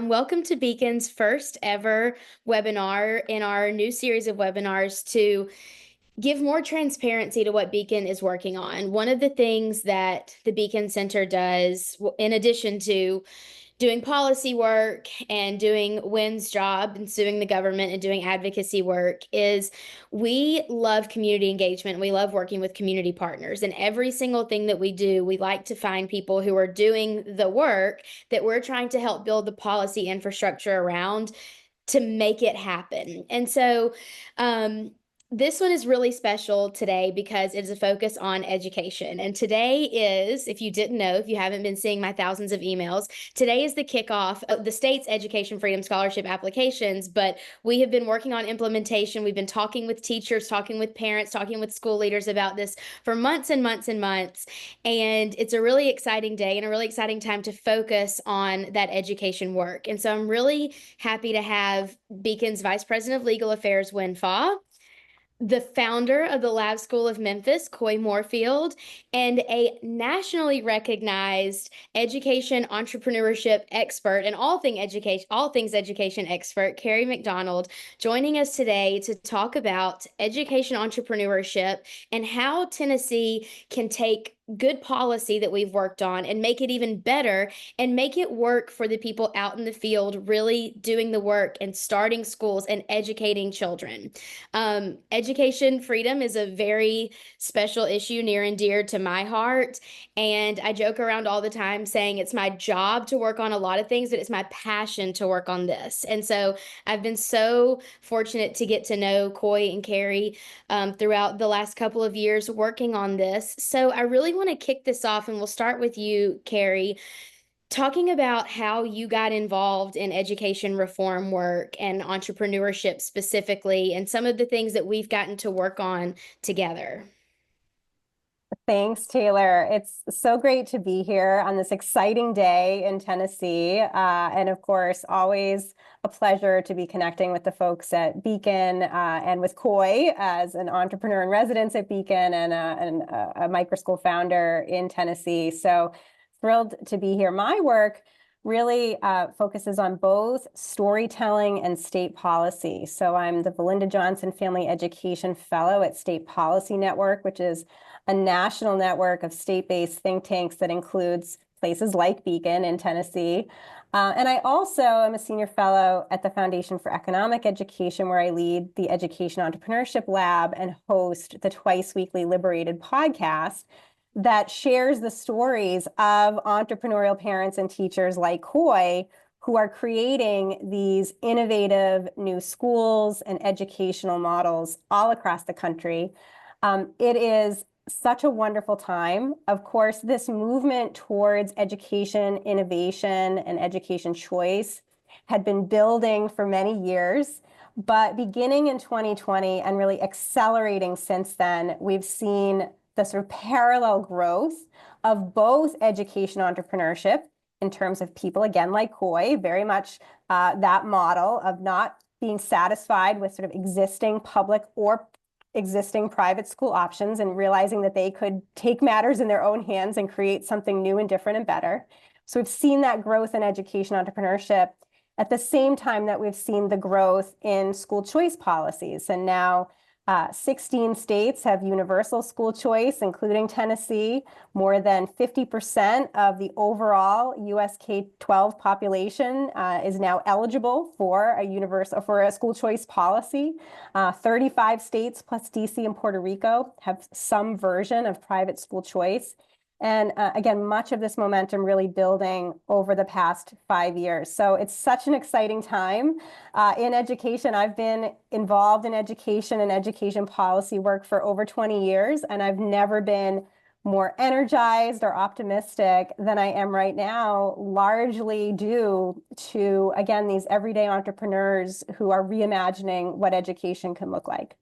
Welcome to Beacon's first ever webinar in our new series of webinars to give more transparency to what Beacon is working on. One of the things that the Beacon Center does, in addition to doing policy work and doing Wynn's job and suing the government and doing advocacy work, is we love community engagement. We love working with community partners. And every single thing that we do, we like to find people who are doing the work that we're trying to help build the policy infrastructure around to make it happen. And so this one is really special today because it is a focus on education. And today is, if you didn't know, if you haven't been seeing my thousands of emails, today is the kickoff of the state's Education Freedom Scholarship applications. But we have been working on implementation. We've been talking with teachers, talking with parents, talking with school leaders about this for months and months and months. And it's a really exciting day and a really exciting time to focus on that education work. And so I'm really happy to have Beacon's Vice President of Legal Affairs, Wynn Fa, the founder of the Lab School of Memphis, Coi Morefield, and a nationally recognized education entrepreneurship expert and all things education expert, Kerry McDonald, joining us today to talk about education entrepreneurship and how Tennessee can take good policy that we've worked on and make it even better and make it work for the people out in the field really doing the work and starting schools and educating children. Education freedom is a very special issue near and dear to my heart. And I joke around all the time saying it's my job to work on a lot of things, but it's my passion to work on this. And so I've been so fortunate to get to know Coi and Kerry throughout the last couple of years working on this. So I really want to kick this off, and we'll start with you, Kerry, talking about how you got involved in education reform work and entrepreneurship specifically, and some of the things that we've gotten to work on together. Thanks, Taylor. It's so great to be here on this exciting day in Tennessee. And of course, always a pleasure to be connecting with the folks at Beacon and with Coi as an entrepreneur in residence at Beacon and a microschool founder in Tennessee. So thrilled to be here. My work really focuses on both storytelling and state policy. So I'm the Belinda Johnson Family Education Fellow at State Policy Network, which is a national network of state-based think tanks that includes places like Beacon in Tennessee. And I also am a senior fellow at the Foundation for Economic Education, where I lead the Education Entrepreneurship Lab and host the twice weekly Liberated podcast that shares the stories of entrepreneurial parents and teachers like Coi, who are creating these innovative new schools and educational models all across the country. It is such a wonderful time. Of course, this movement towards education innovation and education choice had been building for many years, but beginning in 2020 and really accelerating since then, we've seen the sort of parallel growth of both education entrepreneurship in terms of people, again, like Coi, very much that model of not being satisfied with sort of existing public or existing private school options and realizing that they could take matters in their own hands and create something new and different and better. So we've seen that growth in education entrepreneurship at the same time that we've seen the growth in school choice policies. And now 16 states have universal school choice, including Tennessee. More than 50% of the overall US K-12 population is now eligible for a school choice policy. 35 states plus DC and Puerto Rico have some version of private school choice. And again, much of this momentum really building over the past 5 years. So it's such an exciting time in education. I've been involved in education and education policy work for over 20 years, and I've never been more energized or optimistic than I am right now, largely due to, again, these everyday entrepreneurs who are reimagining what education can look like.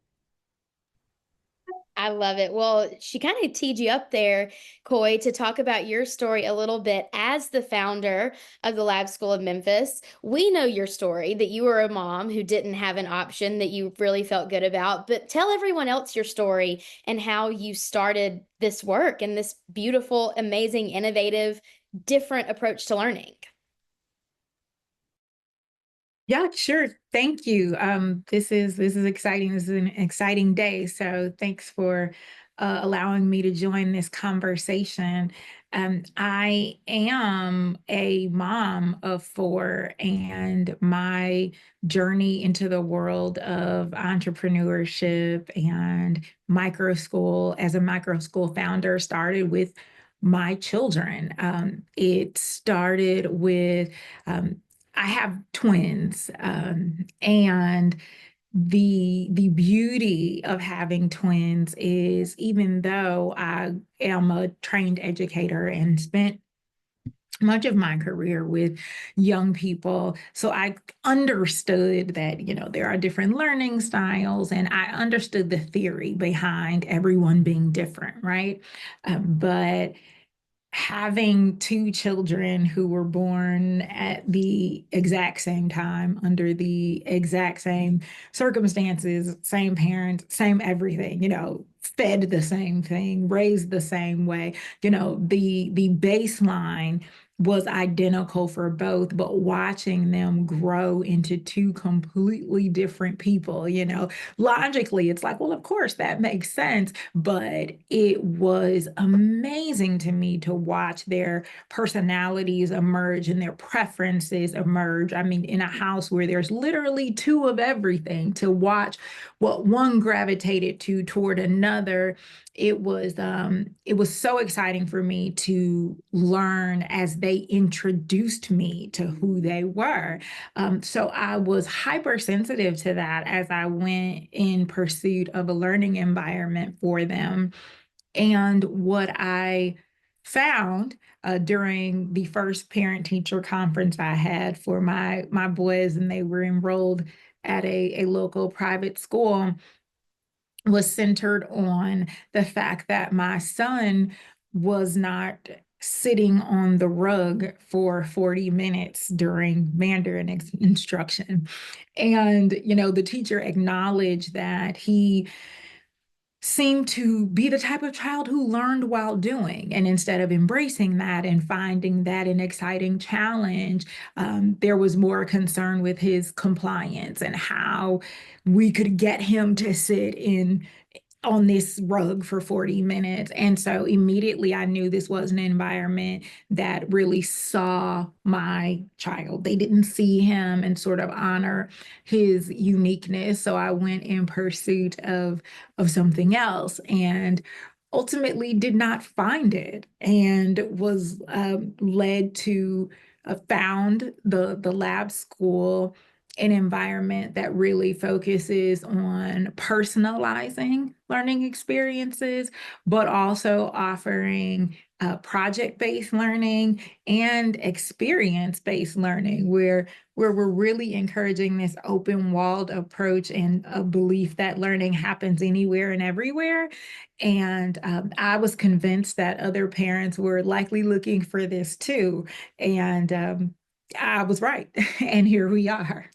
I love it. Well, she kind of teed you up there, Coi, to talk about your story a little bit as the founder of the Lab School of Memphis. We know your story, that you were a mom who didn't have an option that you really felt good about, but tell everyone else your story and how you started this work and this beautiful, amazing, innovative, different approach to learning. Yeah, sure. Thank you. This is exciting. This is an exciting day. So thanks for allowing me to join this conversation. I am a mom of four, and my journey into the world of entrepreneurship and micro school as a micro school founder started with my children. It started with I have twins, and the beauty of having twins is even though I am a trained educator and spent much of my career with young people, so I understood that there are different learning styles, and I understood the theory behind everyone being different, right? But having two children who were born at the exact same time, under the exact same circumstances, same parents, same everything, fed the same thing, raised the same way, the baseline was identical for both, but watching them grow into two completely different people, logically, it's like, well, of course that makes sense, but it was amazing to me to watch their personalities emerge and their preferences emerge. I mean, in a house where there's literally two of everything, to watch what one gravitated to toward another, it was so exciting for me to learn as they introduced me to who they were. So I was hypersensitive to that as I went in pursuit of a learning environment for them. And what I found during the first parent teacher conference I had for my boys, and they were enrolled at a local private school, was centered on the fact that my son was not sitting on the rug for 40 minutes during Mandarin instruction. And, the teacher acknowledged that he seemed to be the type of child who learned while doing. And instead of embracing that and finding that an exciting challenge, there was more concern with his compliance and how we could get him to sit in on this rug for 40 minutes. And so immediately I knew this was an environment that really saw my child. They didn't see him and sort of honor his uniqueness. So I went in pursuit of something else, and ultimately did not find it, and was led to found the lab school, an environment that really focuses on personalizing learning experiences, but also offering project-based learning and experience-based learning, where we're really encouraging this open-walled approach and a belief that learning happens anywhere and everywhere. And I was convinced that other parents were likely looking for this too. And I was right. And here we are.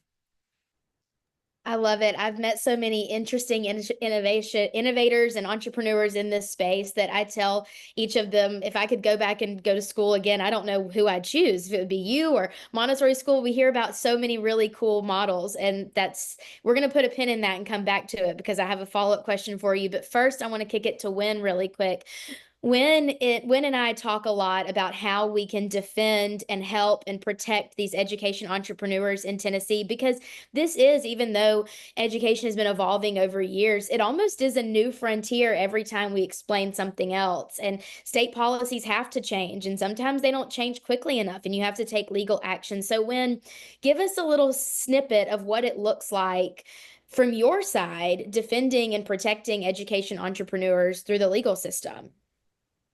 I love it. I've met so many interesting innovators and entrepreneurs in this space that I tell each of them, if I could go back and go to school again, I don't know who I'd choose. If it would be you or Montessori school, we hear about so many really cool models, and we're going to put a pin in that and come back to it because I have a follow-up question for you. But first, I want to kick it to Win really quick. Win and I talk a lot about how we can defend and help and protect these education entrepreneurs in Tennessee, because this is, even though education has been evolving over years, it almost is a new frontier every time we explain something else. And state policies have to change, and sometimes they don't change quickly enough, and you have to take legal action. So give us a little snippet of what it looks like from your side, defending and protecting education entrepreneurs through the legal system.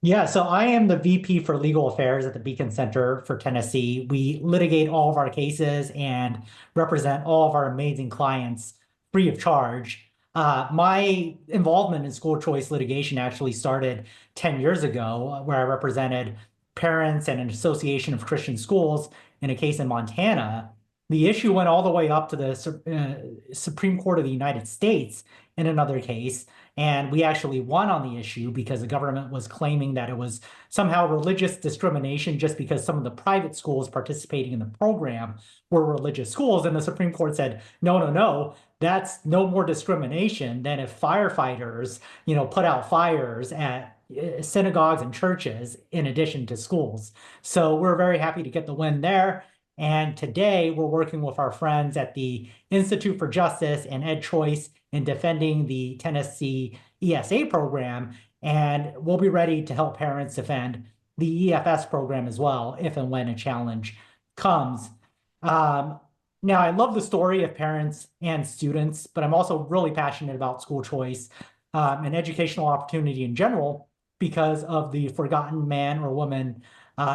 Yeah, so I am the VP for Legal Affairs at the Beacon Center for Tennessee. We litigate all of our cases and represent all of our amazing clients free of charge. My involvement in school choice litigation actually started 10 years ago, where I represented parents and an association of Christian schools in a case in Montana The issue went all the way up to the Supreme Court of the United States in another case. And we actually won on the issue because the government was claiming that it was somehow religious discrimination just because some of the private schools participating in the program were religious schools. And the Supreme Court said, no, no, no, that's no more discrimination than if firefighters, put out fires at synagogues and churches in addition to schools. So we're very happy to get the win there. And today we're working with our friends at the Institute for Justice and Ed Choice in defending the Tennessee ESA program. And we'll be ready to help parents defend the EFS program as well, if and when a challenge comes. Now, I love the story of parents and students, but I'm also really passionate about school choice and educational opportunity in general because of the forgotten man or woman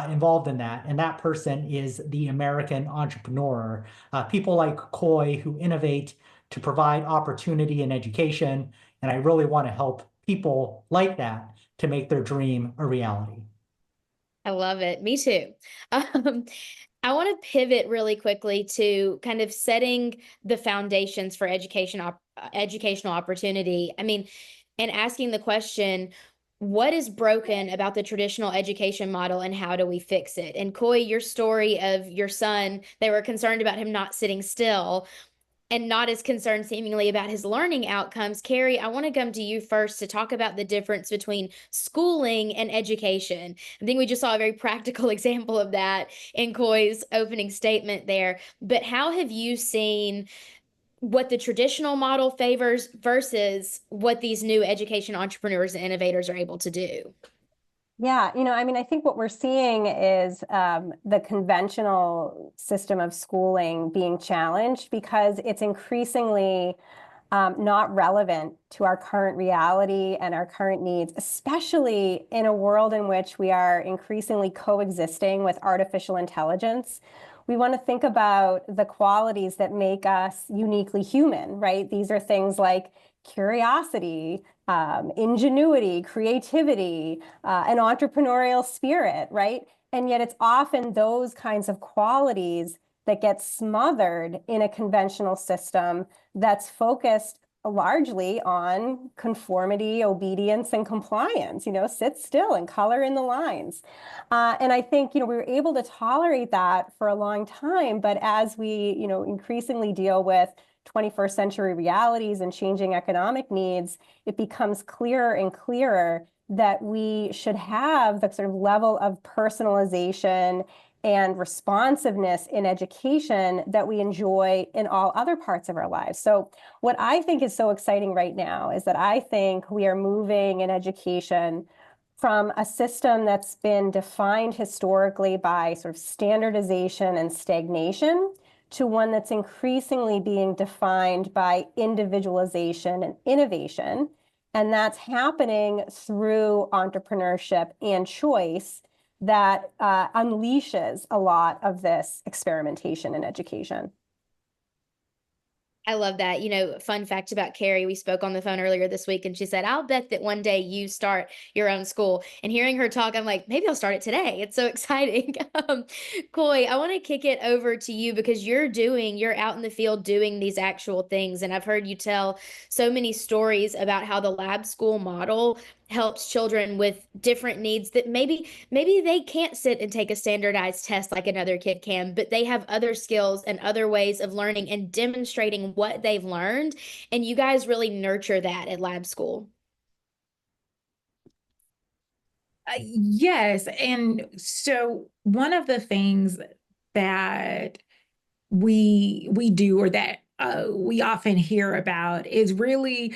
involved in that. And that person is the American entrepreneur. People like Coi who innovate to provide opportunity and education. And I really want to help people like that to make their dream a reality. I love it. Me too. I want to pivot really quickly to kind of setting the foundations for educational opportunity. I mean, and asking the question, what is broken about the traditional education model and how do we fix it? And Coi, your story of your son, they were concerned about him not sitting still and not as concerned seemingly about his learning outcomes. Kerry, I want to come to you first to talk about the difference between schooling and education. I think we just saw a very practical example of that in Coi's opening statement there. But how have you seen what the traditional model favors versus what these new education entrepreneurs and innovators are able to do? Yeah, I think what we're seeing is the conventional system of schooling being challenged because it's increasingly not relevant to our current reality and our current needs, especially in a world in which we are increasingly coexisting with artificial intelligence. We want to think about the qualities that make us uniquely human, right? These are things like curiosity, ingenuity, creativity, an entrepreneurial spirit, right? And yet it's often those kinds of qualities that get smothered in a conventional system that's focused largely on conformity, obedience, and compliance. Sit still and color in the lines. And I think, we were able to tolerate that for a long time. But as we, increasingly deal with 21st century realities and changing economic needs, it becomes clearer and clearer that we should have the sort of level of personalization and responsiveness in education that we enjoy in all other parts of our lives. So what I think is so exciting right now is that I think we are moving in education from a system that's been defined historically by sort of standardization and stagnation to one that's increasingly being defined by individualization and innovation. And that's happening through entrepreneurship and choice that unleashes a lot of this experimentation in education. I love that. Fun fact about Kerry, we spoke on the phone earlier this week and she said, I'll bet that one day you start your own school. And hearing her talk, I'm like, maybe I'll start it today. It's so exciting. Coi, I want to kick it over to you because you're out in the field doing these actual things. And I've heard you tell so many stories about how the lab school model helps children with different needs that maybe they can't sit and take a standardized test like another kid can, but they have other skills and other ways of learning and demonstrating what they've learned. And you guys really nurture that at Lab School. Yes. And so one of the things that we do, or that we often hear about, is really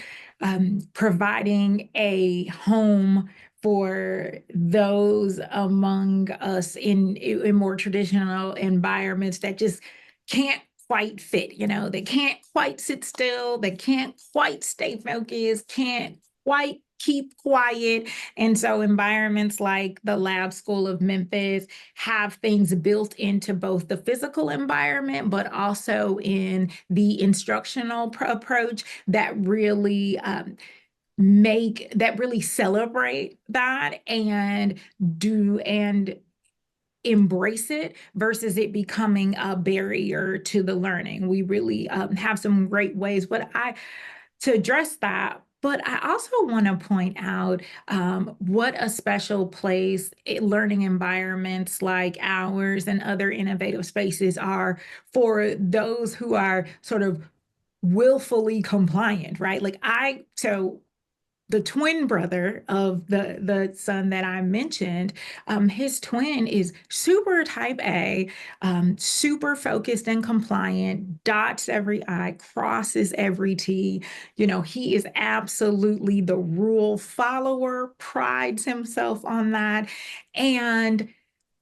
providing a home for those among us in more traditional environments that just can't quite fit. They can't quite sit still, they can't quite stay focused, can't quite keep quiet. And so environments like the Lab School of Memphis have things built into both the physical environment, but also in the instructional approach that really celebrate that and embrace it versus it becoming a barrier to the learning. We really have some great ways to address that. But I also want to point out what a special place learning environments like ours and other innovative spaces are for those who are sort of willfully compliant, right? So the twin brother of the son that I mentioned, his twin is super type A, super focused and compliant, dots every I, crosses every T. You know, he is absolutely the rule follower, prides himself on that. And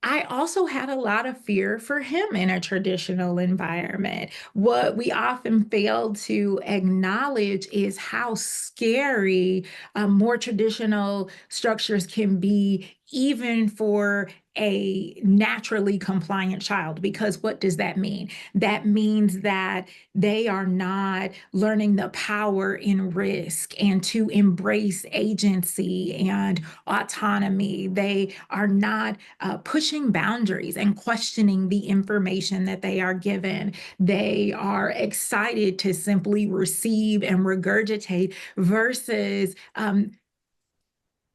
I also had a lot of fear for him in a traditional environment. What we often fail to acknowledge is how scary more traditional structures can be, even for a naturally compliant child. Because what does that mean? That means that they are not learning the power in risk and to embrace agency and autonomy. They are not pushing boundaries and questioning the information that they are given. They are excited to simply receive and regurgitate versus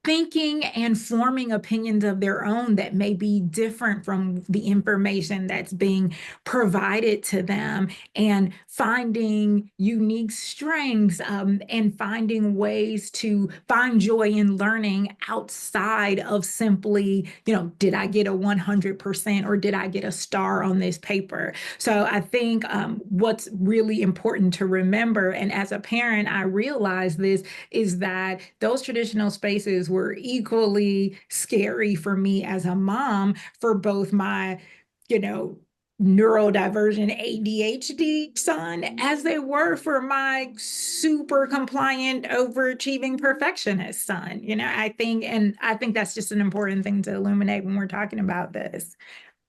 thinking and forming opinions of their own that may be different from the information that's being provided to them, and finding unique strengths and finding ways to find joy in learning outside of simply, did I get a 100% or did I get a star on this paper? So I think what's really important to remember, and as a parent, I realize this, is that those traditional spaces were equally scary for me as a mom, for both my, neurodivergent ADHD son, as they were for my super compliant, overachieving perfectionist son. I think that's just an important thing to illuminate when we're talking about this,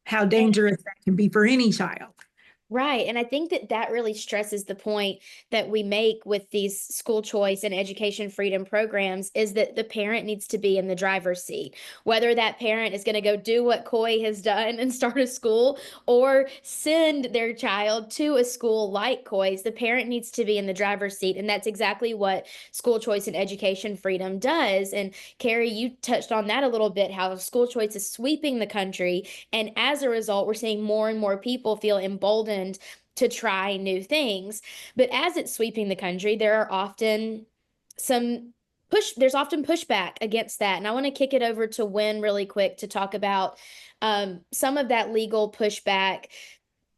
how dangerous that can be for any child. Right. And I think that really stresses the point that we make with these school choice and education freedom programs, is that the parent needs to be in the driver's seat. Whether that parent is going to go do what Coi has done and start a school, or send their child to a school like Coi's, the parent needs to be in the driver's seat. And that's exactly what school choice and education freedom does. And Kerry, you touched on that a little bit, how school choice is sweeping the country. And as a result, we're seeing more and more people feel emboldened to try new things. But as it's sweeping the country, there's often pushback against that. And I want to kick it over to Wynn really quick to talk about some of that legal pushback,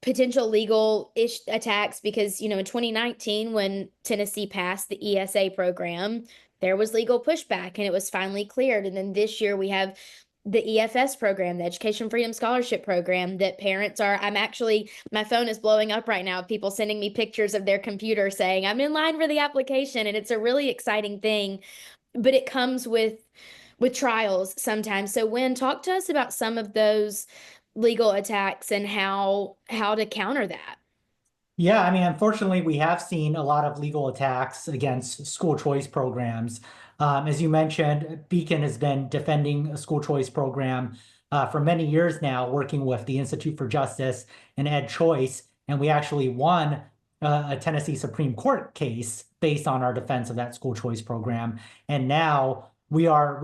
potential legal attacks, because, in 2019, when Tennessee passed the ESA program, there was legal pushback and it was finally cleared. And then this year we have the EFS program, the Education Freedom Scholarship Program, that parents are, my phone is blowing up right now, people sending me pictures of their computer saying, I'm in line for the application. And it's a really exciting thing, but it comes with trials sometimes. So Wynn, talk to us about some of those legal attacks and how to counter that. Yeah, I mean, unfortunately, we have seen a lot of legal attacks against school choice programs. As you mentioned, Beacon has been defending a school choice program for many years now, working with the Institute for Justice and Ed Choice. And we actually won a Tennessee Supreme Court case based on our defense of that school choice program. And now we are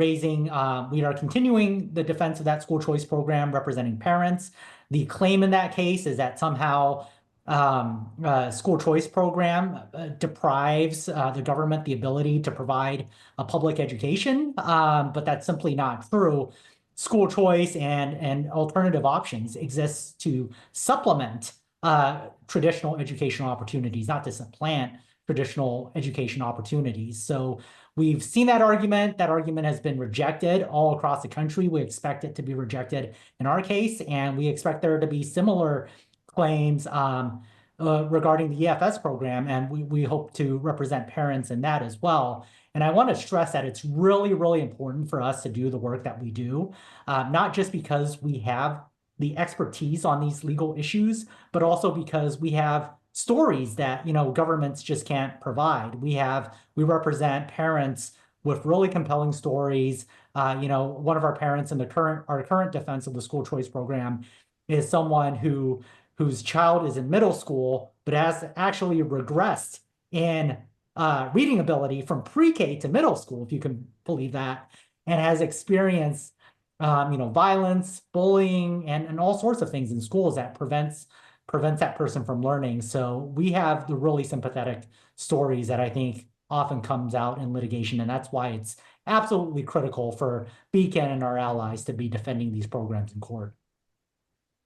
continuing the defense of that school choice program, representing parents. The claim in that case is that somehow school choice program deprives the government the ability to provide a public education, but that's simply not true. School choice and alternative options exist to supplement traditional educational opportunities, not to supplant traditional education opportunities. So we've seen that argument. That argument has been rejected all across the country. We expect it to be rejected in our case, and we expect there to be similar claims regarding the EFS program, and we hope to represent parents in that as well. And I want to stress that it's really, really important for us to do the work that we do, not just because we have the expertise on these legal issues, but also because we have stories that governments just can't provide. We represent parents with really compelling stories. One of our parents in our current defense of the school choice program is someone whose child is in middle school, but has actually regressed in reading ability from pre-K to middle school, if you can believe that, and has experienced violence, bullying, and all sorts of things in schools that prevents that person from learning. So we have the really sympathetic stories that I think often comes out in litigation, and that's why it's absolutely critical for Beacon and our allies to be defending these programs in court.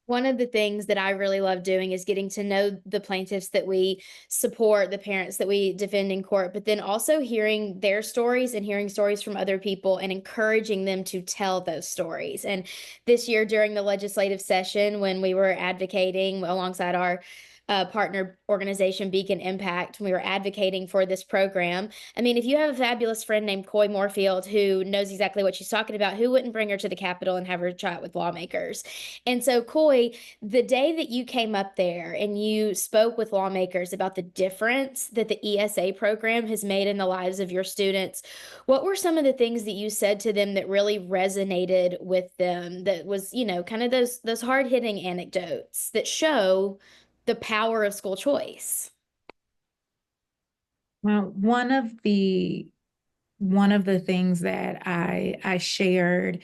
One of the things that I really love doing is getting to know the plaintiffs that we support, the parents that we defend in court, but then also hearing their stories and hearing stories from other people and encouraging them to tell those stories. And this year during the legislative session, when we were advocating alongside our partner organization, Beacon Impact, we were advocating for this program. I mean, if you have a fabulous friend named Coi Morefield who knows exactly what she's talking about, who wouldn't bring her to the Capitol and have her chat with lawmakers? And so, Coi, the day that you came up there and you spoke with lawmakers about the difference that the ESA program has made in the lives of your students, what were some of the things that you said to them that really resonated with them, that was, kind of those hard-hitting anecdotes that show the power of school choice? Well, one of the things that I shared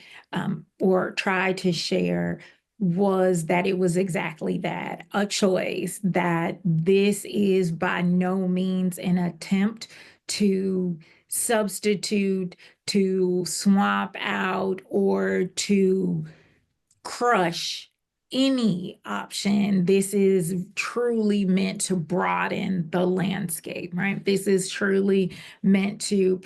or tried to share was that it was exactly that, a choice, that this is by no means an attempt to substitute, to swap out, or to crush any option. This is truly meant to broaden the landscape, right? This is truly meant to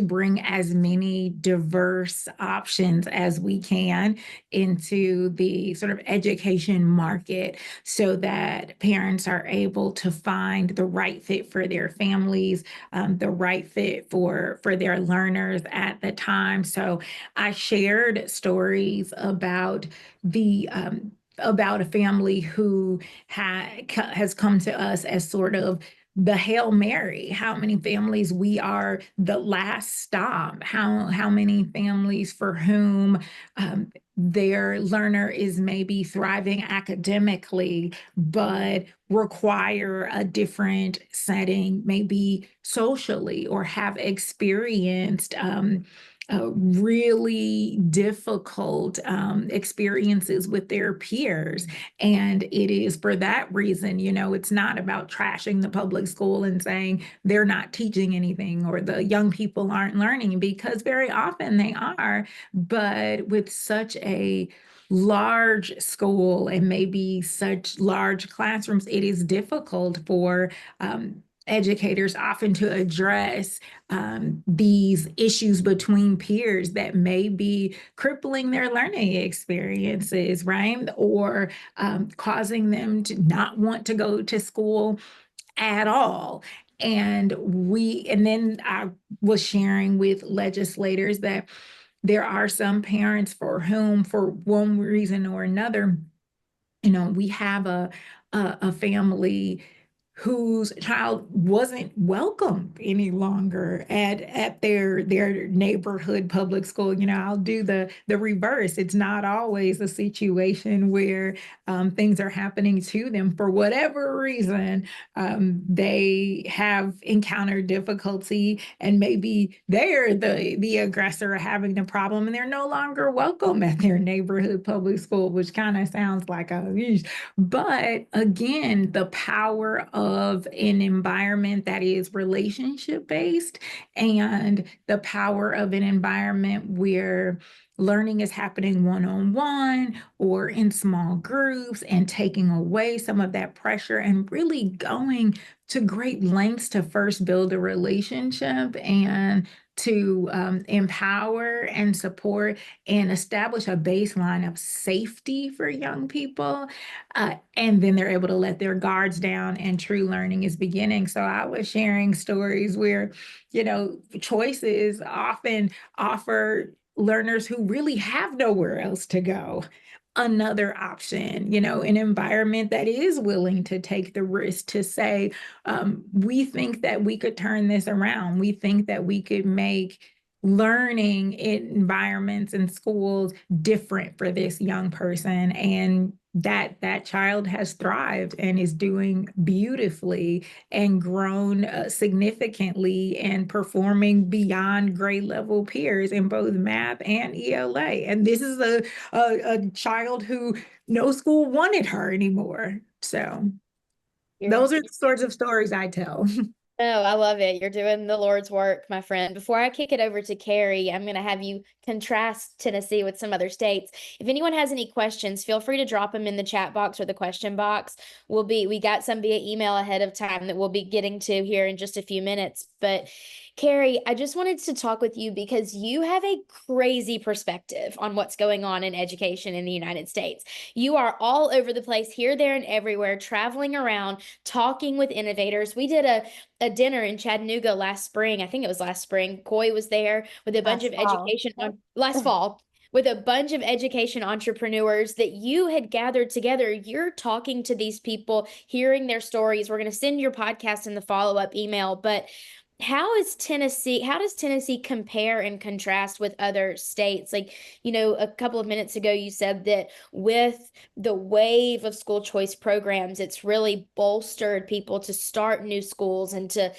bring as many diverse options as we can into the sort of education market, so that parents are able to find the right fit for their families, the right fit for their learners at the time. So I shared stories about a family who has come to us as sort of the Hail Mary. How many families we are the last stop? How many families for whom their learner is maybe thriving academically, but require a different setting, maybe socially, or have experienced really difficult experiences with their peers. And it is for that reason, it's not about trashing the public school and saying they're not teaching anything or the young people aren't learning, because very often they are. But with such a large school and maybe such large classrooms, it is difficult for educators often to address these issues between peers that may be crippling their learning experiences, right? Or causing them to not want to go to school at all. And then I was sharing with legislators that there are some parents for whom, for one reason or another, we have a family whose child wasn't welcome any longer at their neighborhood public school. I'll do the reverse. It's not always a situation where things are happening to them for whatever reason. They have encountered difficulty, and maybe they're the aggressor having the problem, and they're no longer welcome at their neighborhood public school, which kind of sounds like but again, the power of an environment that is relationship based, and the power of an environment where learning is happening one-on-one or in small groups, and taking away some of that pressure and really going to great lengths to first build a relationship and to empower and support and establish a baseline of safety for young people. And then they're able to let their guards down, and true learning is beginning. So I was sharing stories where, choices often offer learners who really have nowhere else to go another option, an environment that is willing to take the risk to say, we think that we could turn this around. We think that we could make learning environments and schools different for this young person, and that child has thrived and is doing beautifully and grown significantly and performing beyond grade level peers in both math and ELA. And this is a child who no school wanted her anymore. So those are the sorts of stories I tell. Oh, I love it. You're doing the Lord's work, my friend. Before I kick it over to Kerry, I'm going to have you contrast Tennessee with some other states. If anyone has any questions, feel free to drop them in the chat box or the question box. We got some via email ahead of time that we'll be getting to here in just a few minutes. But Kerry, I just wanted to talk with you because you have a crazy perspective on what's going on in education in the United States. You are all over the place, here, there, and everywhere, traveling around, talking with innovators. We did a dinner in Chattanooga last spring. I think it was last spring. Coi was there with a bunch of education last fall with a bunch of education entrepreneurs that you had gathered together. You're talking to these people, hearing their stories. We're going to send your podcast in the follow-up email, but how does Tennessee compare and contrast with other states? Like, a couple of minutes ago, you said that with the wave of school choice programs, it's really bolstered people to start new schools and to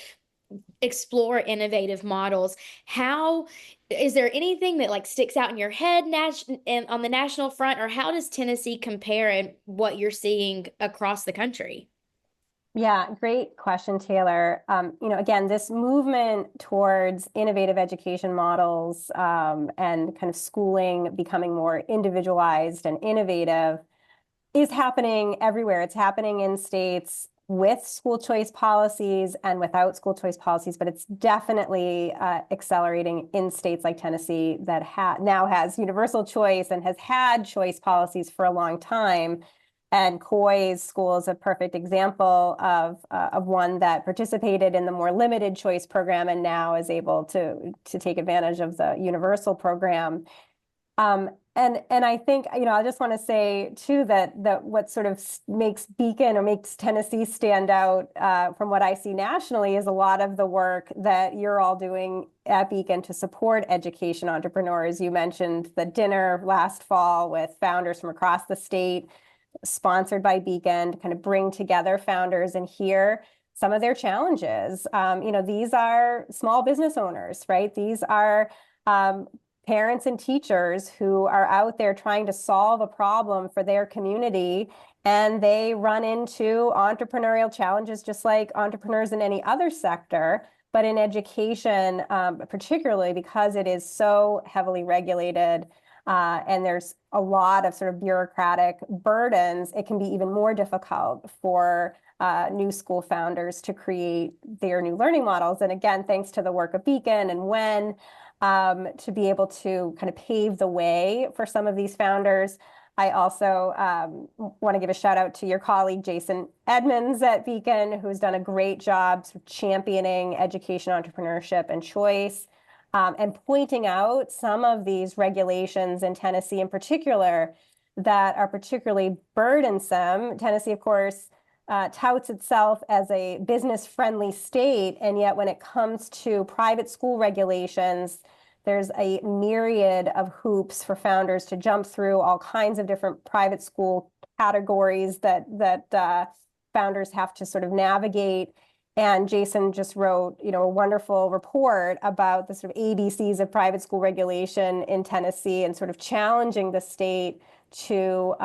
explore innovative models. How is there anything that like sticks out in your head and on the national front, or how does Tennessee compare and what you're seeing across the country? Yeah, great question, Taylor. Again, this movement towards innovative education models and kind of schooling becoming more individualized and innovative is happening everywhere. It's happening in states with school choice policies and without school choice policies, but it's definitely accelerating in states like Tennessee that now has universal choice and has had choice policies for a long time. And Coi's school is a perfect example of one that participated in the more limited choice program and now is able to take advantage of the universal program. And I think, I just want to say too that what sort of makes Beacon or makes Tennessee stand out from what I see nationally is a lot of the work that you're all doing at Beacon to support education entrepreneurs. You mentioned the dinner last fall with founders from across the state, sponsored by Beacon, to kind of bring together founders and hear some of their challenges. These are small business owners, right? These are parents and teachers who are out there trying to solve a problem for their community, and they run into entrepreneurial challenges just like entrepreneurs in any other sector. But in education, particularly because it is so heavily regulated, and there's a lot of sort of bureaucratic burdens, it can be even more difficult for new school founders to create their new learning models. And again, thanks to the work of Beacon and WEN, to be able to kind of pave the way for some of these founders. I also want to give a shout out to your colleague, Jason Edmonds at Beacon, who's done a great job sort of championing education, entrepreneurship, and choice. And pointing out some of these regulations in Tennessee in particular that are particularly burdensome. Tennessee, of course, touts itself as a business-friendly state, and yet when it comes to private school regulations, there's a myriad of hoops for founders to jump through, all kinds of different private school categories that founders have to sort of navigate. And Jason just wrote, a wonderful report about the sort of ABCs of private school regulation in Tennessee and sort of challenging the state to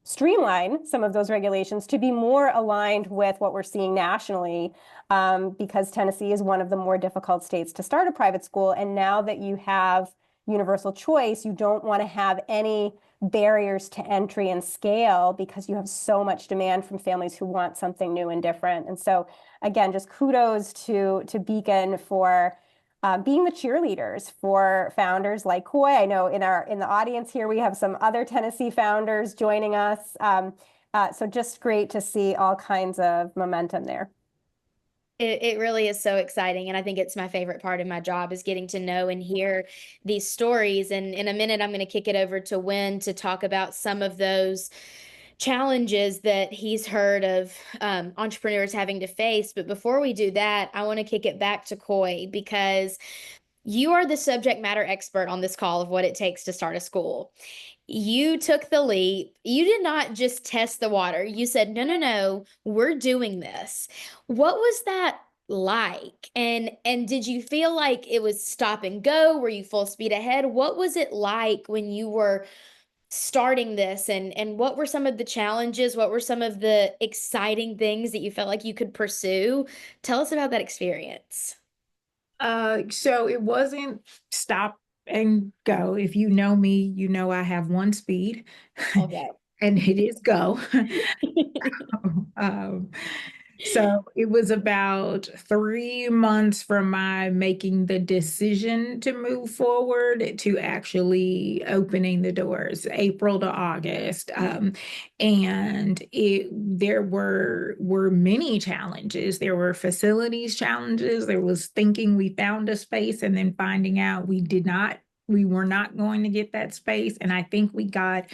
streamline some of those regulations to be more aligned with what we're seeing nationally, because Tennessee is one of the more difficult states to start a private school. And now that you have universal choice, you don't want to have any barriers to entry and scale because you have so much demand from families who want something new and different. And so again, just kudos to Beacon for being the cheerleaders for founders like Coi. I know in the audience here we have some other Tennessee founders joining us. So just great to see all kinds of momentum there. It really is so exciting. And I think it's my favorite part of my job is getting to know and hear these stories. And in a minute, I'm going to kick it over to Wynn to talk about some of those challenges that he's heard of entrepreneurs having to face. But before we do that, I want to kick it back to Coi because you are the subject matter expert on this call of what it takes to start a school. You took the leap. You did not just test the water. You said, no, no, no, we're doing this. What was that like? And did you feel like it was stop and go? Were you full speed ahead? What was it like when you were starting this and what were some of the challenges? What were some of the exciting things that you felt like you could pursue? Tell us about that experience. So it wasn't stop and go. If you know me, you know I have one speed, Okay. and it is go. Um, so it was about 3 months from my making the decision to move forward to actually opening the doors, April to August. And there were many challenges. There were facilities challenges. There was thinking we found a space and then finding out we were not going to get that space. And I think we got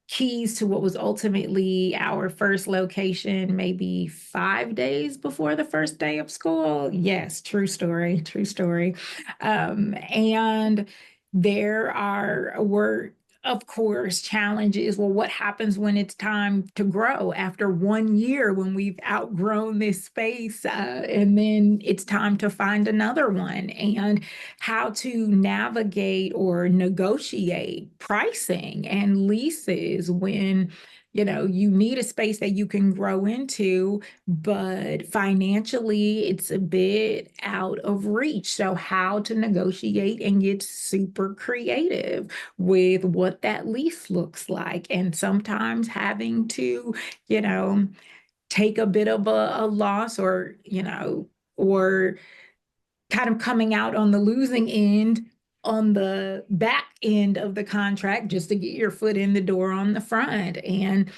keys to what was ultimately our first location maybe 5 days before the first day of school. Yes, true story, true story. And were of course challenges. Well, what happens when it's time to grow after 1 year when we've outgrown this space, and then it's time to find another one, and how to navigate or negotiate pricing and leases when you need a space that you can grow into, but financially it's a bit out of reach. So how to negotiate and get super creative with what that lease looks like, and sometimes having to take a bit of a loss, or kind of coming out on the losing end on the back end of the contract just to get your foot in the door on the front. And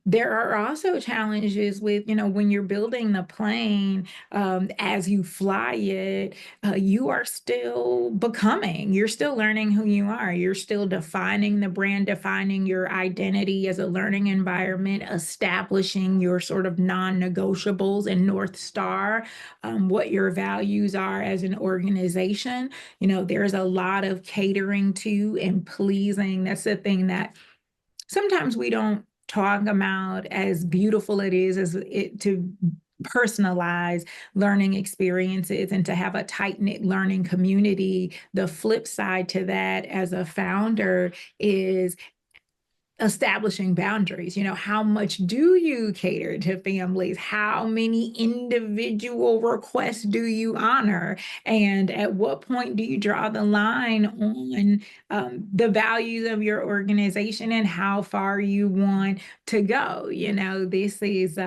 there are also challenges with, when you're building the plane, as you fly it, you are still you're still learning who you are. You're still defining the brand, defining your identity as a learning environment, establishing your sort of non-negotiables and North Star, what your values are as an organization. There's a lot of catering to and pleasing. That's the thing that sometimes we don't talk about, as beautiful it is as it to personalize learning experiences and to have a tight-knit learning community. The flip side to that as a founder is establishing boundaries. How much do you cater to families? How many individual requests do you honor? And at what point do you draw the line on the values of your organization and how far you want to go? This is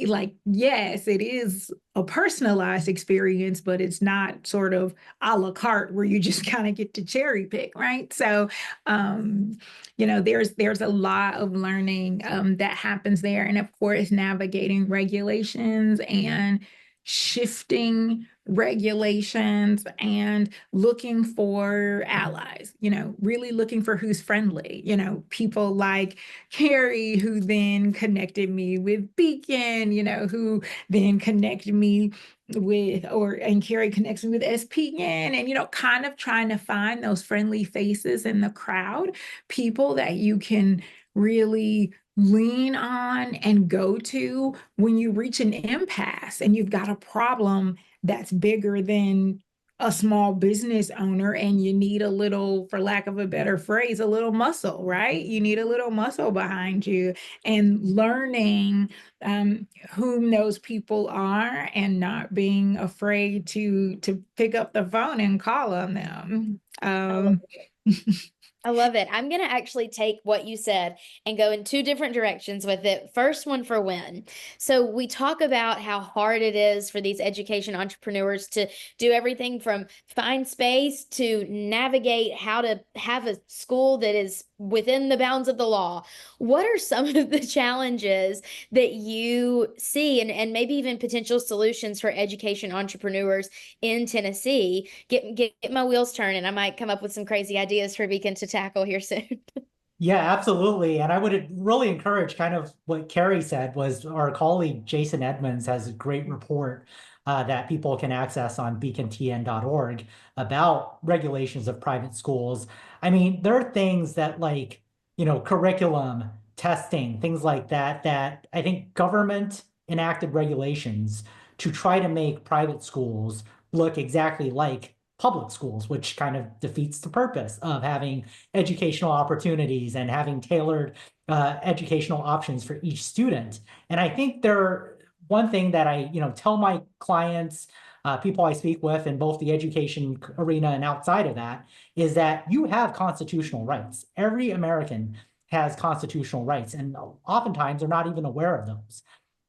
like, yes, it is a personalized experience, but it's not sort of a la carte where you just kind of get to cherry pick, right? So, there's a lot of learning that happens there, and of course, navigating regulations and shifting regulations and looking for allies, really looking for who's friendly, people like Kerry, who then connected me with Beacon, who then connected me and Kerry connects me with SPN, and, kind of trying to find those friendly faces in the crowd, people that you can really lean on and go to when you reach an impasse and you've got a problem that's bigger than a small business owner, and you need a little, for lack of a better phrase, a little muscle, right? You need a little muscle behind you, and learning whom those people are and not being afraid to pick up the phone and call on them. I love it. I'm going to actually take what you said and go in two different directions with it. First one for when. So we talk about how hard it is for these education entrepreneurs to do everything from find space to navigate how to have a school that is within the bounds of the law. What are some of the challenges that you see and maybe even potential solutions for education entrepreneurs in Tennessee? Get my wheels turning. I might come up with some crazy ideas for Beacon to tackle here soon. Yeah, absolutely. And I would really encourage kind of what Kerry said was our colleague Jason Edmonds has a great report that people can access on beacontn.org about regulations of private schools. I mean, there are things that like, curriculum, testing, things like that, that I think government enacted regulations to try to make private schools look exactly like public schools, which kind of defeats the purpose of having educational opportunities and having tailored educational options for each student. And I think one thing that I, tell my clients, people I speak with in both the education arena and outside of that, is that you have constitutional rights. Every American has constitutional rights, and oftentimes they're not even aware of those.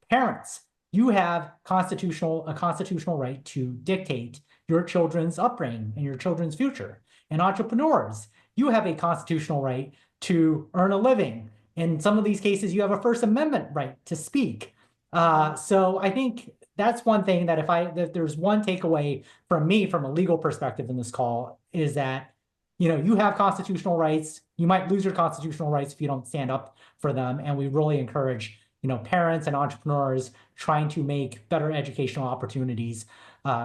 Parents, you have a constitutional right to dictate your children's upbringing and your children's future. And entrepreneurs, you have a constitutional right to earn a living. In some of these cases, you have a First Amendment right to speak. So I think that's one thing that if there's one takeaway from me from a legal perspective in this call is that, you have constitutional rights. You might lose your constitutional rights if you don't stand up for them. And we really encourage, parents and entrepreneurs trying to make better educational opportunities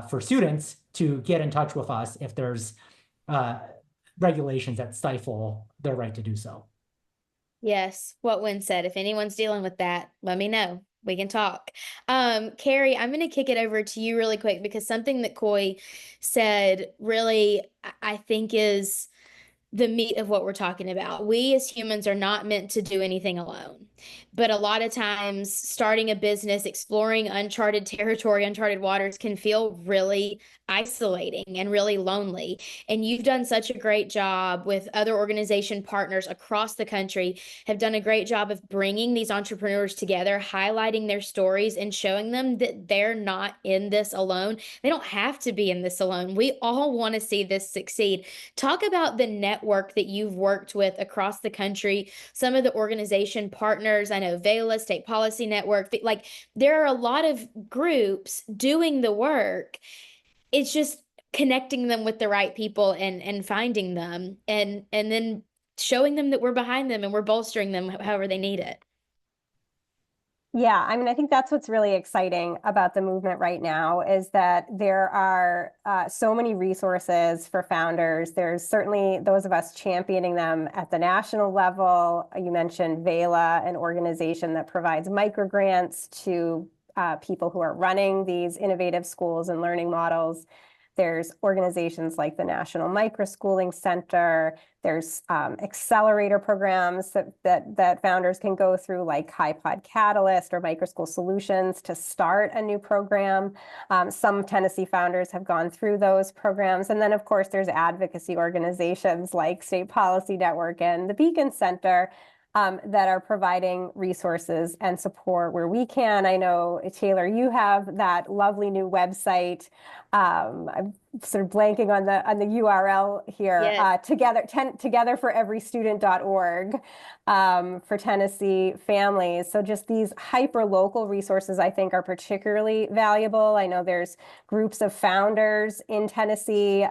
for students to get in touch with us if there's regulations that stifle their right to do so. Yes, what Wynn said. If anyone's dealing with that, let me know. We can talk. Kerry, I'm going to kick it over to you really quick because something that Coi said really, I think, is the meat of what we're talking about. We as humans are not meant to do anything alone. But a lot of times, starting a business, exploring uncharted territory, uncharted waters can feel really isolating and really lonely. And you've done such a great job with other organization partners across the country, have done a great job of bringing these entrepreneurs together, highlighting their stories and showing them that they're not in this alone. They don't have to be in this alone. We all want to see this succeed. Talk about the network that you've worked with across the country, some of the organization partners. I know VELA, State Policy Network, like there are a lot of groups doing the work. It's just connecting them with the right people and finding them and then showing them that we're behind them and we're bolstering them however they need it. Yeah, I mean, I think that's what's really exciting about the movement right now is that there are so many resources for founders. There's certainly those of us championing them at the national level. You mentioned VELA, an organization that provides microgrants to people who are running these innovative schools and learning models. There's organizations like the National Microschooling Center. There's accelerator programs that founders can go through, like HiPod Catalyst or Microschool Solutions, to start a new program. Some Tennessee founders have gone through those programs. And then, of course, there's advocacy organizations like State Policy Network and the Beacon Center that are providing resources and support where we can. I know, Taylor, you have that lovely new website. I'm sort of blanking on the URL here. Yes. togetherforeverystudent.org for Tennessee families. So just these hyper local resources, I think, are particularly valuable. I know there's groups of founders in Tennessee,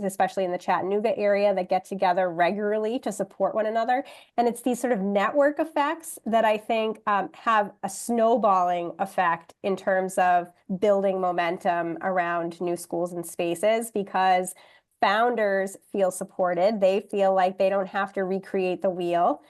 especially in the Chattanooga area, that get together regularly to support one another. And it's these sort of network effects that I think have a snowballing effect in terms of building momentum around new schools and spaces, because founders feel supported. They feel like they don't have to recreate the wheel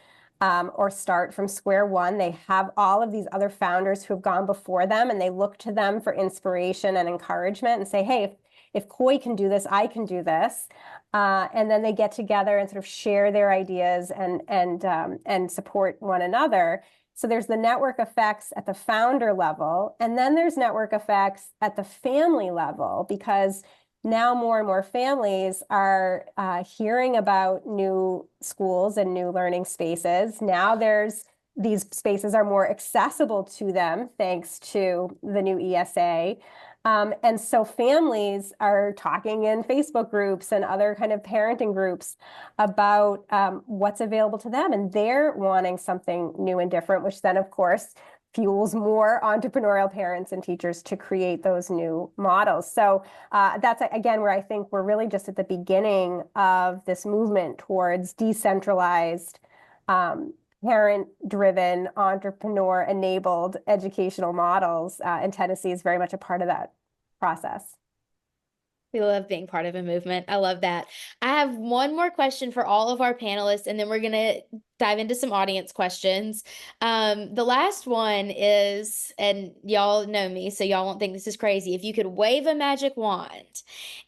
or start from square one. They have all of these other founders who have gone before them, and they look to them for inspiration and encouragement and say, hey, if Coi can do this, I can do this. And then they get together and sort of share their ideas and support one another. So there's the network effects at the founder level, and then there's network effects at the family level, because now more and more families are hearing about new schools and new learning spaces. Now these spaces are more accessible to them thanks to the new ESA. And so families are talking in Facebook groups and other kind of parenting groups about what's available to them. And they're wanting something new and different, which then, of course, fuels more entrepreneurial parents and teachers to create those new models. So that's, again, where I think we're really just at the beginning of this movement towards decentralized, parent-driven, entrepreneur-enabled educational models. And Tennessee is very much a part of that process. We love being part of a movement. I love that. I have one more question for all of our panelists, and then we're going to dive into some audience questions. The last one is, and y'all know me, so y'all won't think this is crazy. If you could wave a magic wand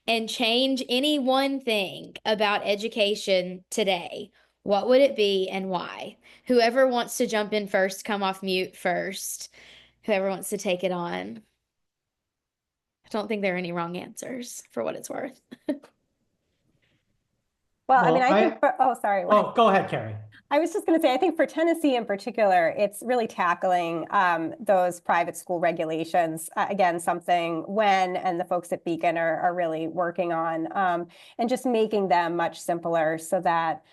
and change any one thing about education today, what would it be and why? Whoever wants to jump in first, come off mute first. Whoever wants to take it on. I don't think there are any wrong answers for what it's worth. Well, I mean, Well, I think, oh, sorry. Oh, go ahead, Kerry. I was just going to say, I think for Tennessee in particular, it's really tackling those private school regulations. Again, something Wen and the folks at Beacon are really working on, and just making them much simpler so that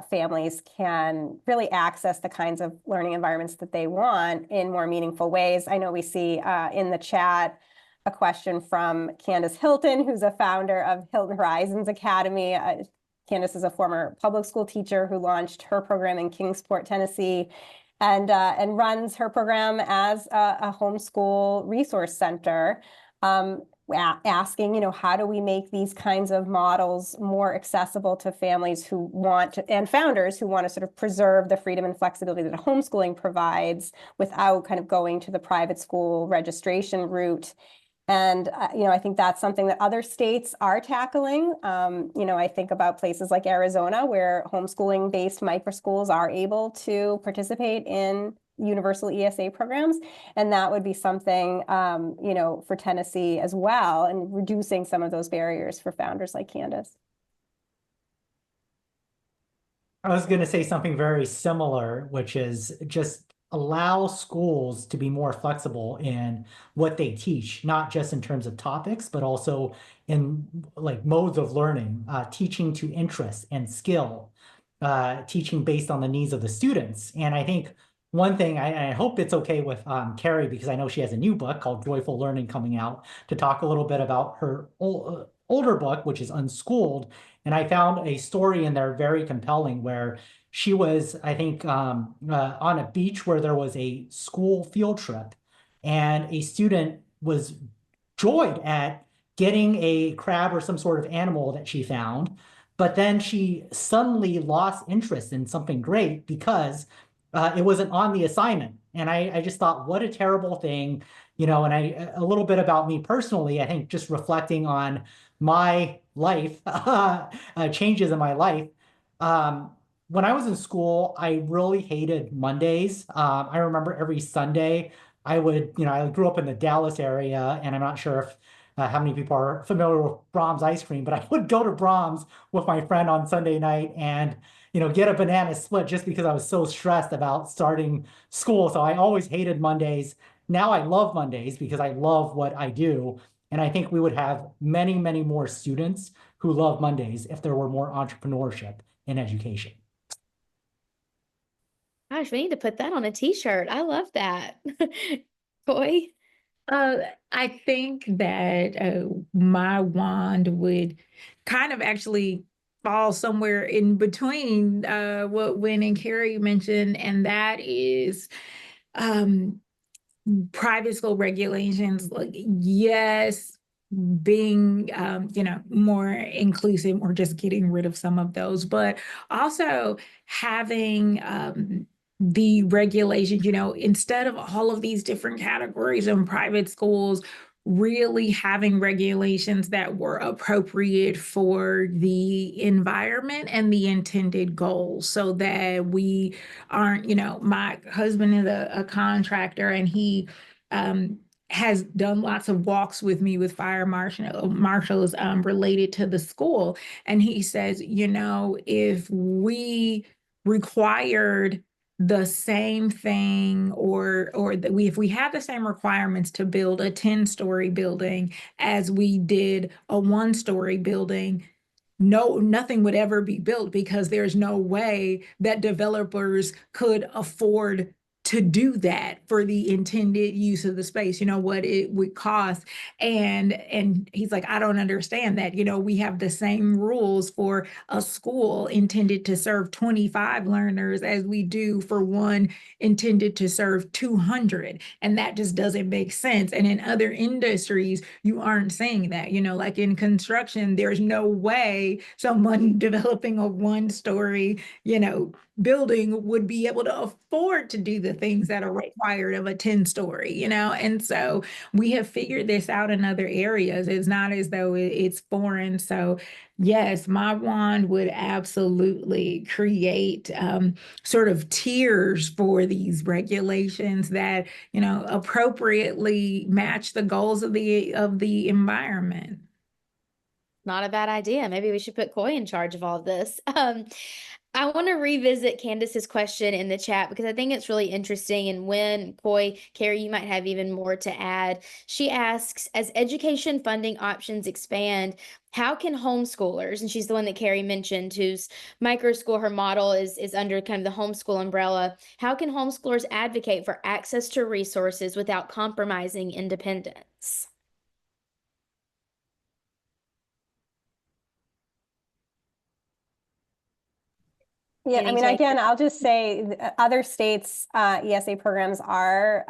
families can really access the kinds of learning environments that they want in more meaningful ways. I know we see in the chat a question from Candace Hilton, who's a founder of Hilton Horizons Academy. Candace is a former public school teacher who launched her program in Kingsport, Tennessee, and runs her program as a homeschool resource center, asking, how do we make these kinds of models more accessible to families who want to, and founders who want to sort of preserve the freedom and flexibility that homeschooling provides without kind of going to the private school registration route. And, I think that's something that other states are tackling. I think about places like Arizona, where homeschooling-based microschools are able to participate in universal ESA programs. And that would be something, for Tennessee as well, and reducing some of those barriers for founders like Candace. I was going to say something very similar, which is just allow schools to be more flexible in what they teach, not just in terms of topics, but also in like modes of learning, teaching to interest and skill, teaching based on the needs of the students. And I think one thing, I hope it's okay with Kerry, because I know she has a new book called Joyful Learning coming out, to talk a little bit about her older book, which is Unschooled. And I found a story in there very compelling where she was, I think, on a beach where there was a school field trip, and a student was joyed at getting a crab or some sort of animal that she found. But then she suddenly lost interest in something great because it wasn't on the assignment. And I just thought, what a terrible thing, and a little bit about me personally, I think just reflecting on my life, changes in my life. When I was in school, I really hated Mondays. I remember every Sunday I would, I grew up in the Dallas area, and I'm not sure if how many people are familiar with Brahms ice cream, but I would go to Brahms with my friend on Sunday night and, get a banana split just because I was so stressed about starting school. So I always hated Mondays. Now I love Mondays because I love what I do. And I think we would have many, many more students who love Mondays if there were more entrepreneurship in education. Gosh, we need to put that on a t-shirt. I love that. Coi? I think that my wand would kind of actually fall somewhere in between what Wen and Kerry mentioned, and that is private school regulations. Like, yes, being more inclusive, or just getting rid of some of those, but also having the regulations, instead of all of these different categories in private schools, really having regulations that were appropriate for the environment and the intended goals, so that we aren't, my husband is a contractor, and he has done lots of walks with me with marshals related to the school. And he says, you know, if we required the same thing, or that if we have the same requirements to build a 10-story building as we did a 1-story building, nothing would ever be built, because there's no way that developers could afford to do that for the intended use of the space, you know, what it would cost. And he's like, I don't understand that. You know, we have the same rules for a school intended to serve 25 learners as we do for one intended to serve 200. And that just doesn't make sense. And in other industries, you aren't saying that. You know, like in construction, there's no way someone developing a 1-story, you know, building would be able to afford to do the things that are required of a 10-story, you know? And so we have figured this out in other areas. It's not as though it's foreign. So yes, my wand would absolutely create sort of tiers for these regulations that, you know, appropriately match the goals of the environment. Not a bad idea. Maybe we should put Coi in charge of all of this. I want to revisit Candace's question in the chat because I think it's really interesting. And when Kerry, you might have even more to add. She asks, as education funding options expand, how can homeschoolers, and she's the one that Kerry mentioned, whose micro school, her model is under kind of the homeschool umbrella. How can homeschoolers advocate for access to resources without compromising independence? Yeah, Any I mean, take? again, I'll just say other states' ESA programs are,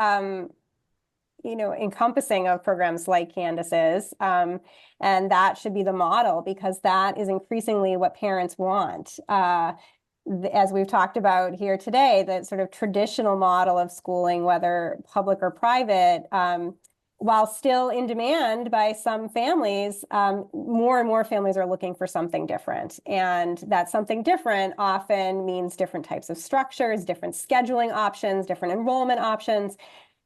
you know, encompassing of programs like Candace's, and that should be the model because that is increasingly what parents want. As we've talked about here today, the sort of traditional model of schooling, whether public or private, while still in demand by some families, more and more families are looking for something different. And that something different often means different types of structures, different scheduling options, different enrollment options.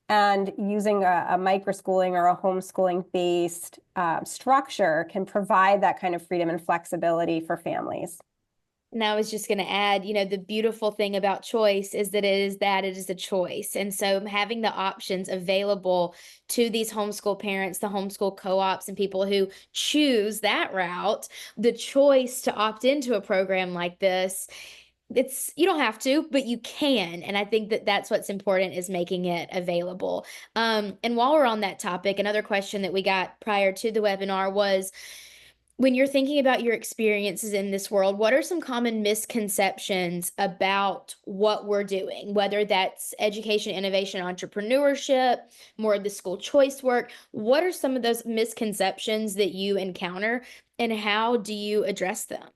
And using a microschooling or a homeschooling based structure can provide that kind of freedom and flexibility for families. And I was just going to add, you know, the beautiful thing about choice is that it is a choice. And so having the options available to these homeschool parents, the homeschool co-ops, and people who choose that route, the choice to opt into a program like this, you don't have to, but you can. And I think that that's what's important, is making it available. And while we're on that topic, another question that we got prior to the webinar was, when you're thinking about your experiences in this world, what are some common misconceptions about what we're doing, whether that's education, innovation, entrepreneurship, more of the school choice work? What are some of those misconceptions that you encounter, and how do you address them?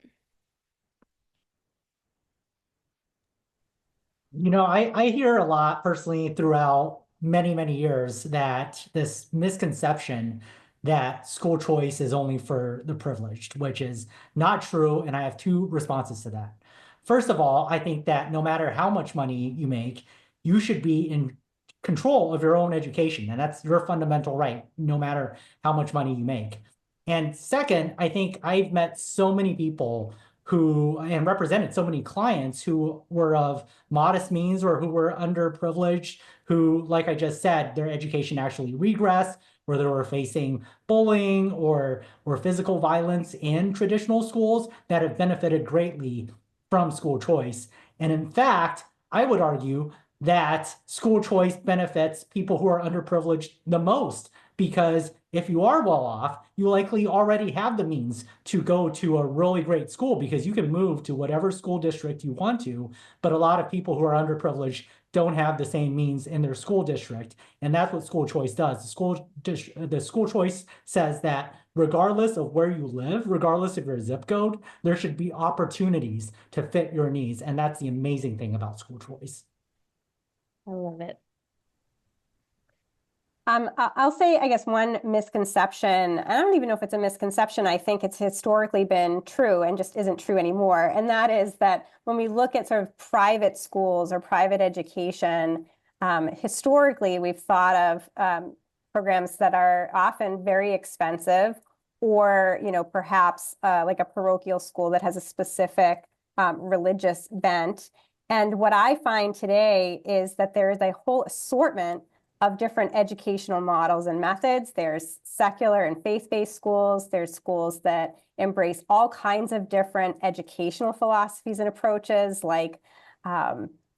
You know, I hear a lot personally throughout many, many years that this misconception that school choice is only for the privileged, which is not true. And I have two responses to that. First of all, I think that no matter how much money you make, you should be in control of your own education. And that's your fundamental right, no matter how much money you make. And second, I think I've met so many people who and represented so many clients who were of modest means or who were underprivileged, who, like I just said, their education actually regressed, where they were facing bullying or physical violence in traditional schools, that have benefited greatly from school choice. And in fact, I would argue that school choice benefits people who are underprivileged the most, because if you are well off, you likely already have the means to go to a really great school because you can move to whatever school district you want to. But a lot of people who are underprivileged don't have the same means in their school district. And that's what school choice does. The school choice says that regardless of where you live, regardless of your zip code, there should be opportunities to fit your needs. And that's the amazing thing about school choice. I love it. I'll say, I guess, one misconception, I don't even know if it's a misconception, I think it's historically been true and just isn't true anymore. And that is that when we look at sort of private schools or private education, historically, we've thought of programs that are often very expensive, or, perhaps like a parochial school that has a specific religious bent. And what I find today is that there is a whole assortment of different educational models and methods. There's secular and faith-based schools. There's schools that embrace all kinds of different educational philosophies and approaches, like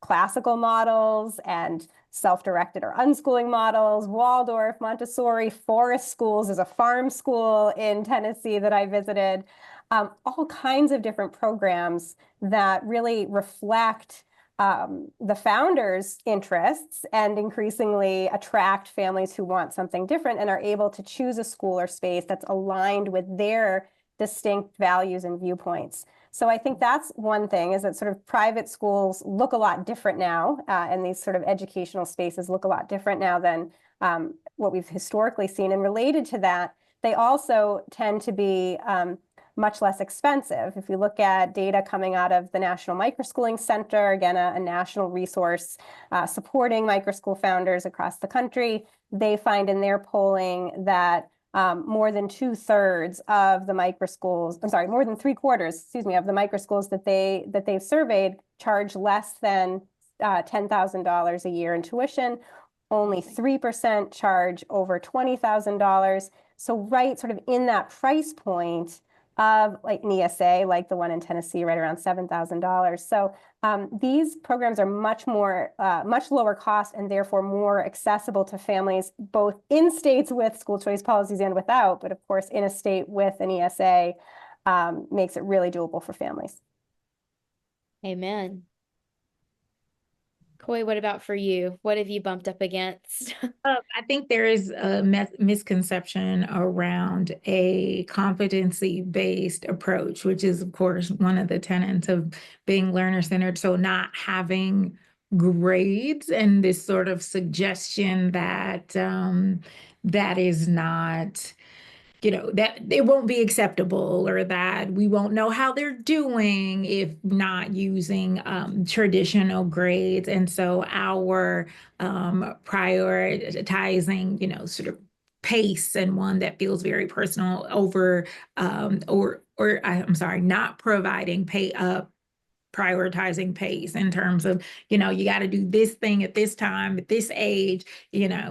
classical models and self-directed or unschooling models, Waldorf, Montessori, forest schools. There's a farm school in Tennessee that I visited. All kinds of different programs that really reflect the founders' interests and increasingly attract families who want something different and are able to choose a school or space that's aligned with their distinct values and viewpoints. So I think that's one thing, is that sort of private schools look a lot different now, and these sort of educational spaces look a lot different now than what we've historically seen. And related to that, they also tend to be much less expensive. If you look at data coming out of the National Microschooling Center, again, a national resource supporting microschool founders across the country, they find in their polling that more than 2/3 of the microschools, I'm sorry, more than 3/4, excuse me, of the microschools that they've surveyed charge less than $10,000 a year in tuition. Only 3% charge over $20,000. So right sort of in that price point of like an ESA, like the one in Tennessee, right around $7,000. So these programs are much lower cost and therefore more accessible to families, both in states with school choice policies and without, but of course in a state with an ESA makes it really doable for families. Amen. Coi, what about for you? What have you bumped up against? I think there is a misconception around a competency-based approach, which is, of course, one of the tenets of being learner-centered. So not having grades and this sort of suggestion that that is not, that it won't be acceptable, or that we won't know how they're doing if not using traditional grades. And so our prioritizing, sort of pace, and one that feels very personal over, I'm sorry, not providing prioritizing pace in terms of, you got to do this thing at this time, at this age,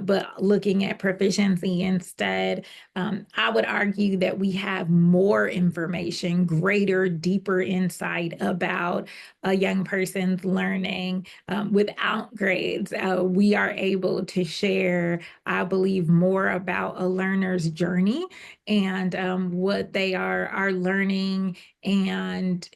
but looking at proficiency instead. I would argue that we have more information, greater, deeper insight about a young person's learning without grades. We are able to share, I believe, more about a learner's journey and what they are learning, and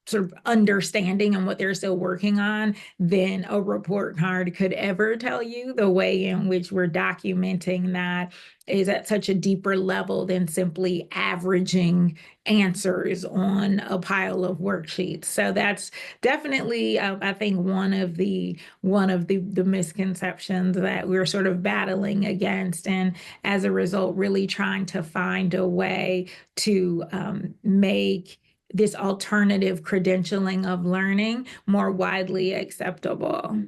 sort of understanding and what they're still working on than a report card could ever tell you. The way in which we're documenting that is at such a deeper level than simply averaging answers on a pile of worksheets. So that's definitely, I think, one of the misconceptions that we're sort of battling against, and as a result, really trying to find a way to make this alternative credentialing of learning more widely acceptable.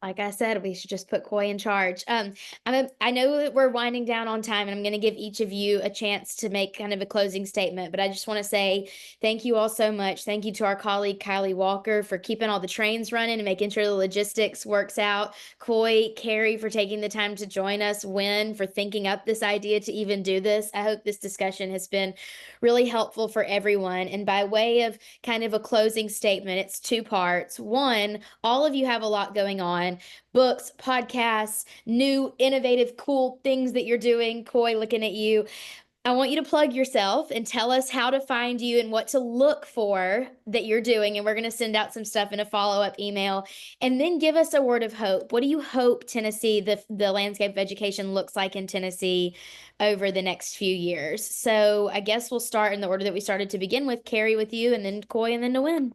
Like I said, we should just put Coi in charge. I know that we're winding down on time, and I'm going to give each of you a chance to make kind of a closing statement, but I just want to say thank you all so much. Thank you to our colleague, Kylie Walker, for keeping all the trains running and making sure the logistics works out. Coi, Kerry, for taking the time to join us. Wynn, for thinking up this idea to even do this. I hope this discussion has been really helpful for everyone. And by way of kind of a closing statement, it's two parts. One, all of you have a lot going on. Books, podcasts, new, innovative, cool things that you're doing. Coi, looking at you. I want you to plug yourself and tell us how to find you and what to look for that you're doing. And we're going to send out some stuff in a follow-up email. And then give us a word of hope. What do you hope Tennessee, the landscape of education looks like in Tennessee over the next few years? So I guess we'll start in the order that we started to begin with. Kerry with you, and then Coi, and then to Wynn.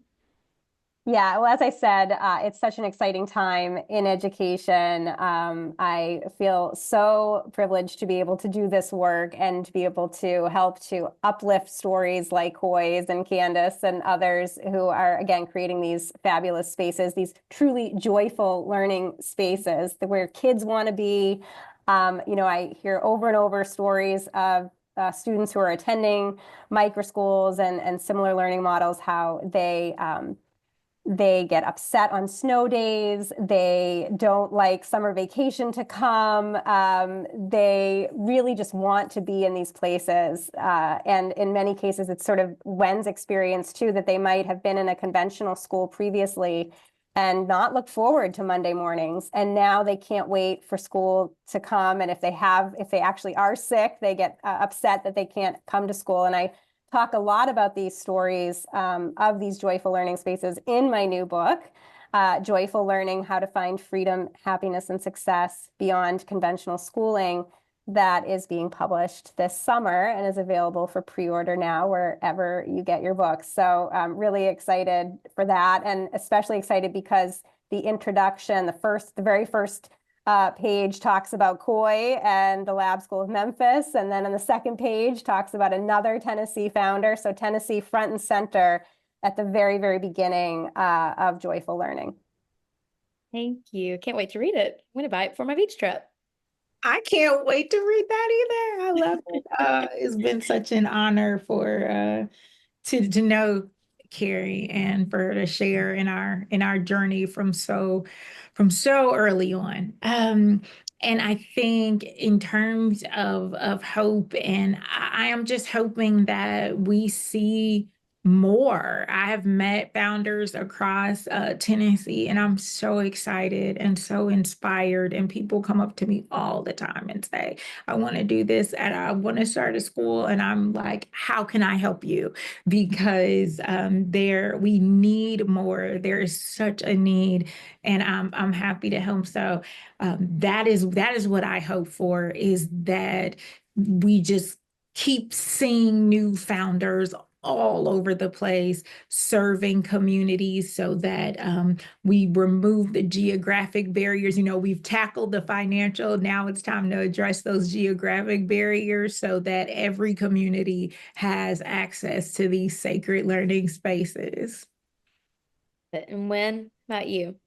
Yeah, well, as I said, it's such an exciting time in education. I feel so privileged to be able to do this work and to be able to help to uplift stories like Coi's and Candace and others who are, again, creating these fabulous spaces, these truly joyful learning spaces where kids want to be, I hear over and over stories of students who are attending micro schools and similar learning models, how they get upset on snow days. They don't like summer vacation to come. They really just want to be in these places. And in many cases, it's sort of Wen's experience too, that they might have been in a conventional school previously and not look forward to Monday mornings. And now they can't wait for school to come. And if they actually are sick, they get upset that they can't come to school. And I talk a lot about these stories of these joyful learning spaces in my new book, Joyful Learning: How to Find Freedom, Happiness, and Success Beyond Conventional Schooling, that is being published this summer and is available for pre-order now wherever you get your books. So I'm really excited for that, and especially excited because the introduction, the very first page talks about Coi and the Lab School of Memphis. And then on the second page talks about another Tennessee founder. So Tennessee front and center at the very, very beginning of Joyful Learning. Thank you. Can't wait to read it. I'm going to buy it for my beach trip. I can't wait to read that either. I love it. It's been such an honor for to know Kerry and for her to share in our journey from so early on. And I think in terms of hope, and I am just hoping that we see more. I have met founders across Tennessee, and I'm so excited and so inspired. And people come up to me all the time and say, I want to do this and I want to start a school. And I'm like, how can I help you? Because we need more. There is such a need, and I'm happy to help. So that is what I hope for, is that we just keep seeing new founders all over the place, serving communities, so that we remove the geographic barriers. We've tackled the financial. Now it's time to address those geographic barriers so that every community has access to these sacred learning spaces. And when about you?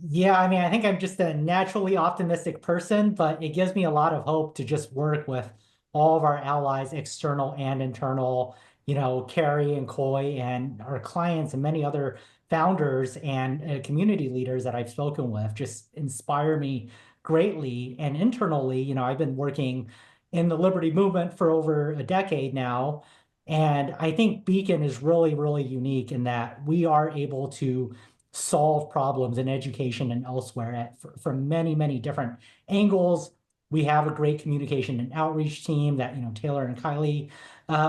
Yeah, I mean, I think I'm just a naturally optimistic person, but it gives me a lot of hope to just work with all of our allies, external and internal, Kerry and Coi and our clients and many other founders and community leaders that I've spoken with just inspire me greatly. And internally, I've been working in the Liberty Movement for over a decade now. And I think Beacon is really, really unique in that we are able to solve problems in education and elsewhere from many, many different angles. We have a great communication and outreach team that Taylor and Kylie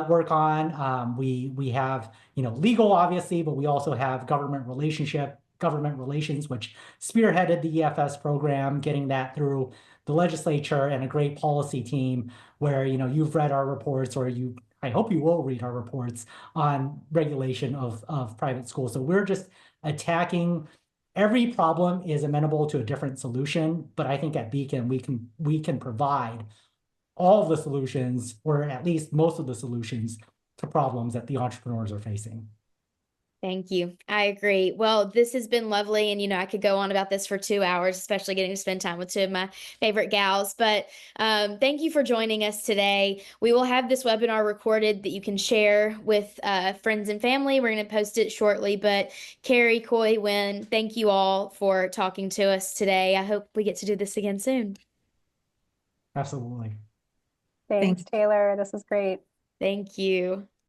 work on. We have legal, obviously, but we also have government relations, which spearheaded the EFS program, getting that through the legislature, and a great policy team where you've read our reports, or I hope you will read our reports on regulation of private schools. So we're just attacking every problem is amenable to a different solution, but I think at Beacon we can provide all of the solutions, or at least most of the solutions, to problems that the entrepreneurs are facing. Thank you. I agree. Well, this has been lovely. And, I could go on about this for 2 hours, especially getting to spend time with two of my favorite gals. But thank you for joining us today. We will have this webinar recorded that you can share with friends and family. We're going to post it shortly. But Kerry, Coi, Wen, thank you all for talking to us today. I hope we get to do this again soon. Absolutely. Thanks, Taylor. This was great. Thank you.